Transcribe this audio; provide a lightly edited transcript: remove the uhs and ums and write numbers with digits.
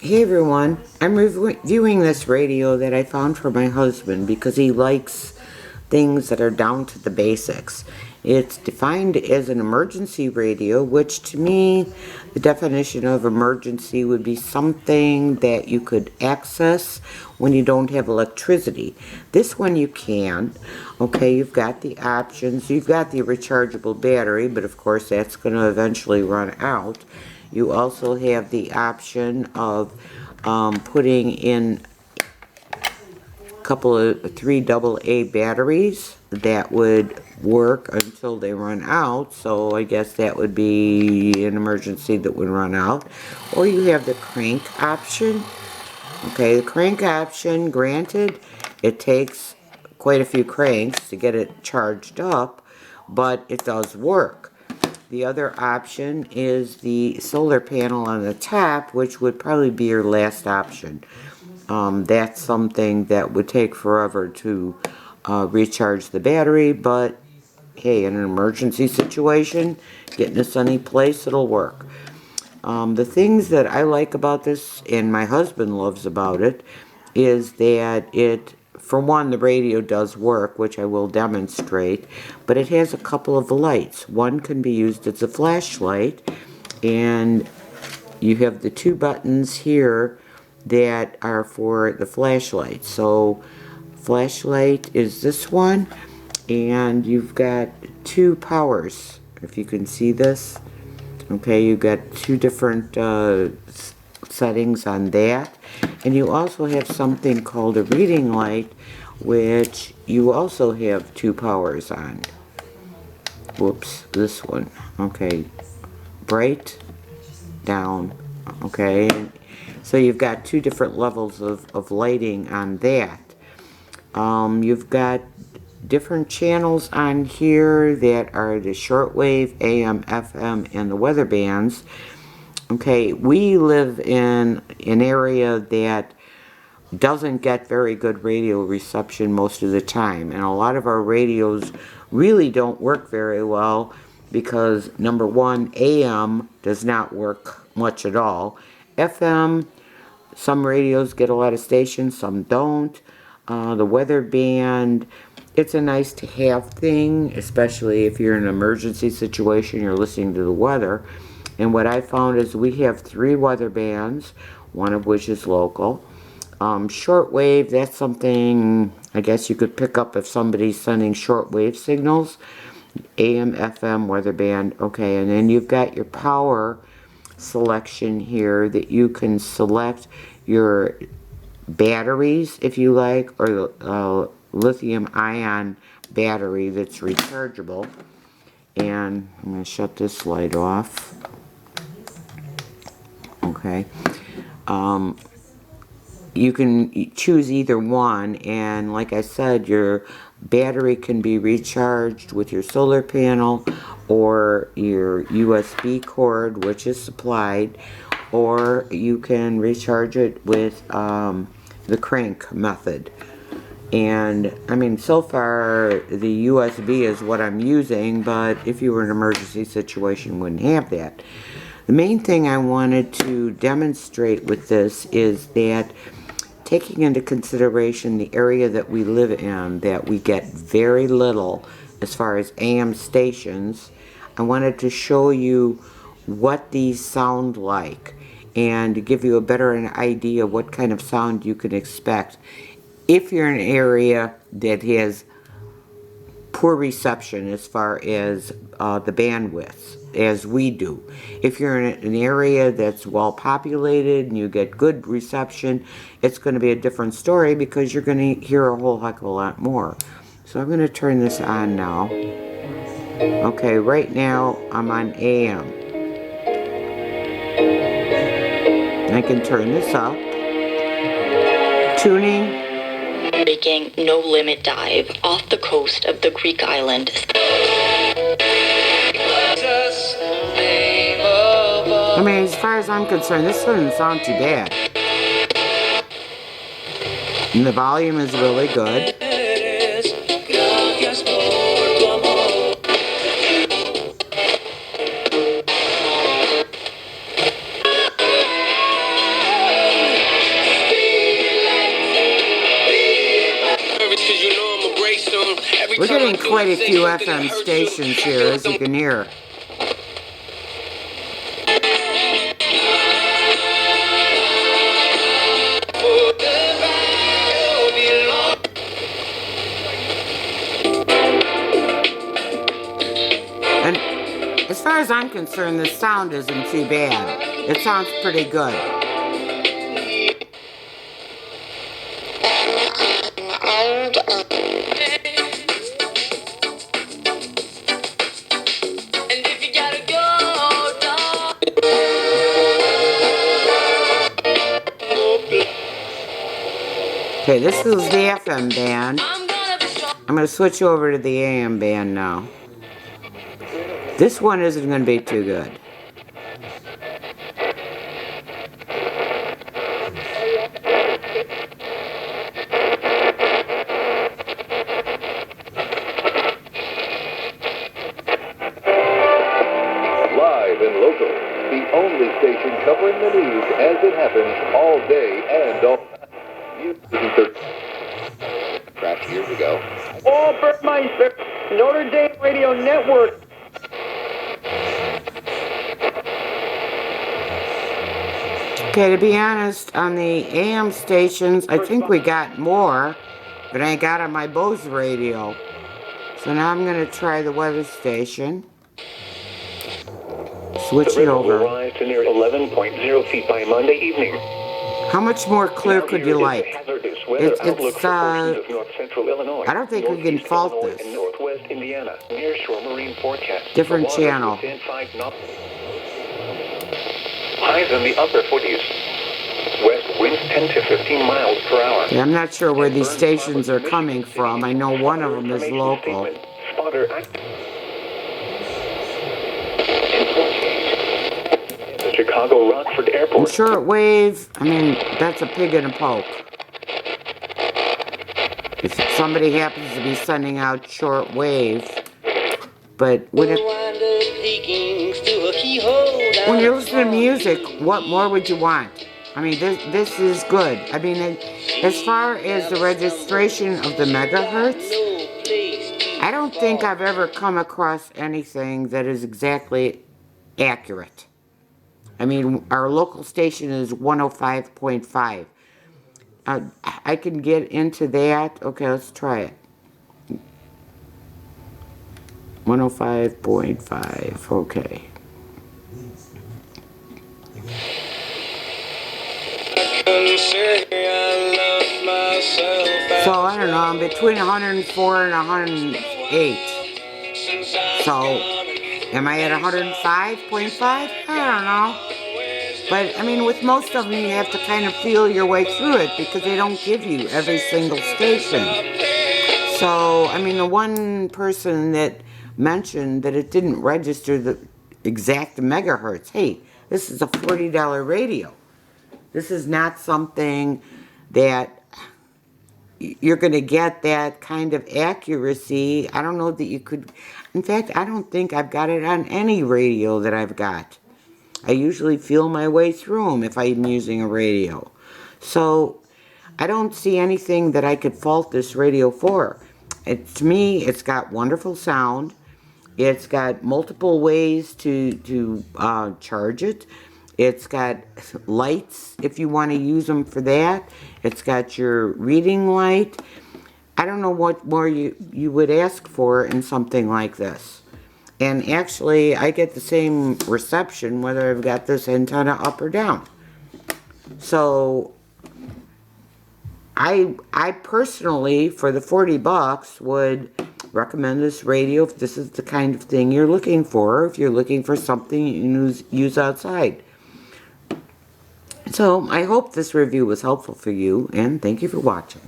Hey everyone, I'm reviewing this radio that I found for my husband because he likes things that are down to the basics. It's defined as an emergency radio, which to me, the definition of emergency would be something that you could access when you don't have electricity. This one you can. Okay, you've got the options. You've got the rechargeable battery, but of course that's going to eventually run out. You also have the option of putting in a couple of 3 AA batteries that would work until they run out. So I guess that would be an emergency that would run out. Or you have the crank option. Okay, the crank option, granted, it takes quite a few cranks to get it charged up, but it does work. The other option is the solar panel on the top, which would probably be your last option. That's something that would take forever to recharge the battery, but hey, in an emergency situation, get in a sunny place, it'll work. The things that I like about this, and my husband loves about it, is that for one, the radio does work, which I will demonstrate, but it has a couple of lights. One can be used as a flashlight, and you have the 2 buttons here that are for the flashlight. So, flashlight is this one, and you've got 2 powers, if you can see this. Okay, you've got 2 different settings on that. And you also have something called a reading light, which you also have 2 powers on. Whoops, this one. Okay, bright, down. Okay, so you've got 2 different levels of lighting on that. You've got different channels on here that are the shortwave, AM, FM, and the weather bands. Okay, we live in an area that doesn't get very good radio reception most of the time, and a lot of our radios really don't work very well because, number one, AM does not work much at all. FM, some radios get a lot of stations, some don't. The weather band, it's a nice to have thing, especially if you're in an emergency situation, you're listening to the weather. And what I found is we have 3 weather bands, one of which is local. Shortwave, that's something I guess you could pick up if somebody's sending shortwave signals. AM, FM, weather band, okay, and then you've got your power selection here that you can select your batteries if you like, or lithium ion battery that's rechargeable. And I'm going to shut this light off. Okay. You can choose either one, and like I said, your battery can be recharged with your solar panel or your USB cord, which is supplied, or you can recharge it with the crank method. And I mean, so far the USB is what I'm using, but if you were in an emergency situation, you wouldn't have that. The main thing I wanted to demonstrate with this is that, taking into consideration the area that we live in, that we get very little as far as AM stations, I wanted to show you what these sound like and to give you a better idea what kind of sound you can expect if you're in an area that has poor reception as far as the bandwidth, as we do. If you're in an area that's well populated and you get good reception, it's going to be a different story because you're going to hear a whole heck of a lot more. So I'm going to turn this on now. Okay, right now I'm on AM. I can turn this up. Tuning. Making no limit dive off the coast of the Greek island. I mean, as far as I'm concerned, this doesn't sound too bad. And the volume is really good. We're getting quite a few FM stations here, as you can hear. And as far as I'm concerned, the sound isn't too bad. It sounds pretty good. Okay, this is the FM band. I'm going to switch over to the AM band now. This one isn't going to be too good. Live and local, the only station covering the news as it happens all day and all night. Crashed years ago. Oh, Burmeister, Notre Dame Radio Network. Okay, to be honest, on the AM stations, I think we got more than I got on my Bose radio. So now I'm going to try the weather station. Switch it over. Will rise to near 11.0 feet by Monday evening. How much more clear could you like? It's I don't think we can fault this. Northwest Indiana, near shore marine forecast. Different channel. Highs in the upper 40s. West winds 10 to 15 miles per hour. Okay, I'm not sure where these stations are coming from. I know one of them is local. Spotter active. The Chicago Rockford Airport. And shortwave, I mean, that's a pig in a poke. If somebody happens to be sending out shortwave, but when you're listening to music, what more would you want? I mean, this is good. I mean, as far as the registration of the megahertz, I don't think I've ever come across anything that is exactly accurate. I mean, our local station is 105.5. I can get into that. Okay, let's try it. 105.5, okay. So, I don't know, I'm between 104 and 108. So, am I at 105.5? I don't know. But, I mean, with most of them, you have to kind of feel your way through it because they don't give you every single station. So, I mean, the one person that mentioned that it didn't register the exact megahertz. Hey, this is a $40 radio. This is not something that you're going to get that kind of accuracy. I don't know that you could. In fact, I don't think I've got it on any radio that I've got. I usually feel my way through them if I'm using a radio. So I don't see anything that I could fault this radio for. To me, it's got wonderful sound. It's got multiple ways to charge it. It's got lights if you want to use them for that. It's got your reading light. I don't know what more you would ask for in something like this. And actually, I get the same reception whether I've got this antenna up or down. So, I personally, for the $40, would recommend this radio if this is the kind of thing you're looking for, if you're looking for something you use outside. So, I hope this review was helpful for you, and thank you for watching.